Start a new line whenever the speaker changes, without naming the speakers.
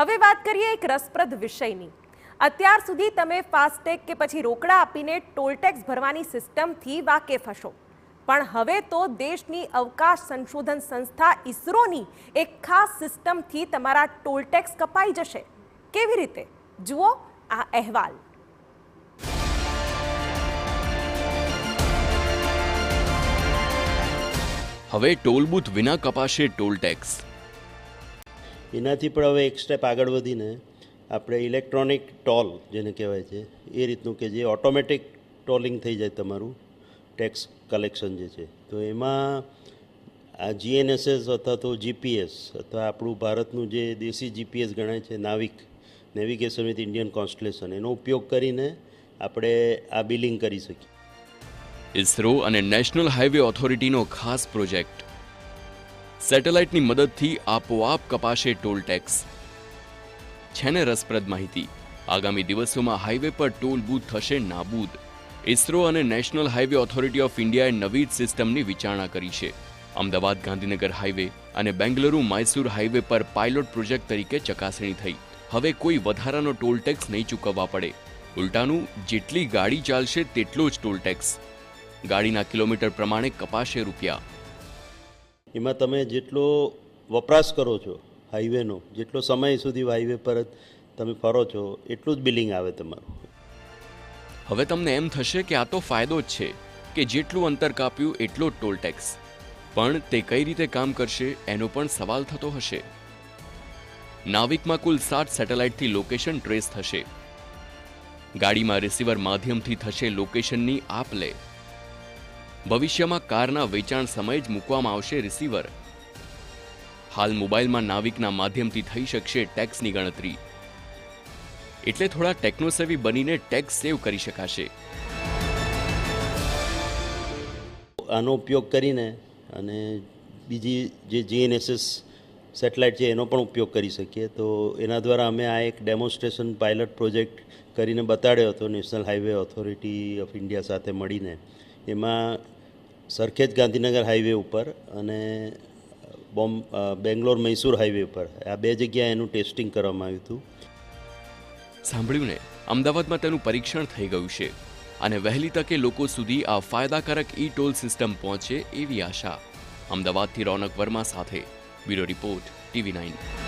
હવે વાત કરીએ એક રસપ્રદ વિષયની। અત્યાર સુધી તમે ફાસ્ટેગ કે પછી રોકડા આપીને ટોલ ટેક્સ ભરવાની સિસ્ટમથી વાકેફ હશો, પણ હવે તો દેશની અવકાશ સંશોધન સંસ્થા ઇસરોની એક ખાસ સિસ્ટમથી તમારા ટોલ ટેક્સ કપાઈ જશે। કેવી રીતે? જુઓ આ અહેવાલ।
હવે ટોલ બૂથ વિના કપાશે ટોલ ટેક્સ।
એનાથી પણ હવે એક સ્ટેપ આગળ વધીને આપણે ઇલેક્ટ્રોનિક ટોલ જેને કહેવાય છે એ રીતનું કે જે ઓટોમેટિક ટોલિંગ થઈ જાય તમારું ટેક્સ કલેક્શન જે છે, તો એમાં આ જીએનએસએસ અથવા તો જીપીએસ અથવા આપણું ભારતનું જે દેશી જીપીએસ ગણાય છે નેવિગેશન વિથ ઇન્ડિયન કોન્સ્ટલેશન, એનો ઉપયોગ કરીને આપણે આ બિલિંગ કરી શકીએ।
ઇસરો અને નેશનલ હાઈવે ઓથોરિટીનો ખાસ પ્રોજેક્ટ। સેટેલાઇટની મદદથી આપોઆપ કપાશે ટોલ ટેક્સ। છે ને રસપ્રદ માહિતી? આગામી દિવસોમાં હાઈવે પર ટોલ બૂથ થશે નાબૂદ। ઇસરો અને નેશનલ હાઈવે ઓથોરિટી ઓફ ઇન્ડિયાએ નવી જ સિસ્ટમની વિચારણા કરી છે। અમદાવાદ ગાંધીનગર હાઈવે અને બેંગલુરુ મૈસૂર હાઈવે પર પાયલોટ પ્રોજેક્ટ તરીકે ચકાસણી થઈ। હવે કોઈ વધારાનો ટોલ ટેક્સ નહીં ચૂકવવા પડે, ઉલટાનું જેટલી ગાડી ચાલશે તેટલો જ ટોલ ટેક્સ। ગાડીના કિલોમીટર પ્રમાણે કપાશે રૂપિયા।
એમાં તમે જેટલો વપરાશ કરો છો હાઈવેનો, જેટલો સમય સુધી હાઈવે પર તમે ફરો છો એટલું જ બિલિંગ આવે તમારું।
હવે તમને એમ થશે કે આ તો ફાયદો જ છે કે જેટલું અંતર કાપ્યું એટલો જ ટોલ ટેક્સ, પણ તે કઈ રીતે કામ કરશે એનો પણ સવાલ થતો હશે। નાવિકમાં કુલ 7 સેટેલાઇટથી લોકેશન ટ્રેસ થશે। ગાડીમાં રિસીવર માધ્યમથી થશે લોકેશનની આપ-લે। ભવિષ્યમાં કારના વેચાણ સમયે જ મૂકવામાં આવશે રિસીવર। હાલ મોબાઈલમાં નાવિકના માધ્યમથી થઈ શકશે ટેક્સની ગણતરી, એટલે થોડા ટેકનોસેવી બનીને ટેક્સ સેવ કરી શકાશે।
આનો ઉપયોગ કરીને અને બીજી જે જીએનએસએસ સેટેલાઇટ છે એનો પણ ઉપયોગ કરી શકીએ। તો એના દ્વારા અમે આ એક ડેમોન્સ્ટ્રેશન પાયલટ પ્રોજેક્ટ કરીને બતાડ્યો હતો national highway authority of India સાથે મળીને। એમાં સરખેજ ગાંધીનગર હાઈવે ઉપર અને બેંગ્લોર મૈસૂર હાઈવે ઉપર આ બે જગ્યાએ એનું ટેસ્ટિંગ કરવામાં આવ્યું હતું।
સાંભળ્યું ને? અમદાવાદમાં તેનું પરીક્ષણ થઈ ગયું છે અને વહેલી તકે લોકો સુધી આ ફાયદાકારક ઈ ટોલ સિસ્ટમ પહોંચે એવી આશા। અમદાવાદથી રોનક વર્મા સાથે બ્યુરો રિપોર્ટ, TV9।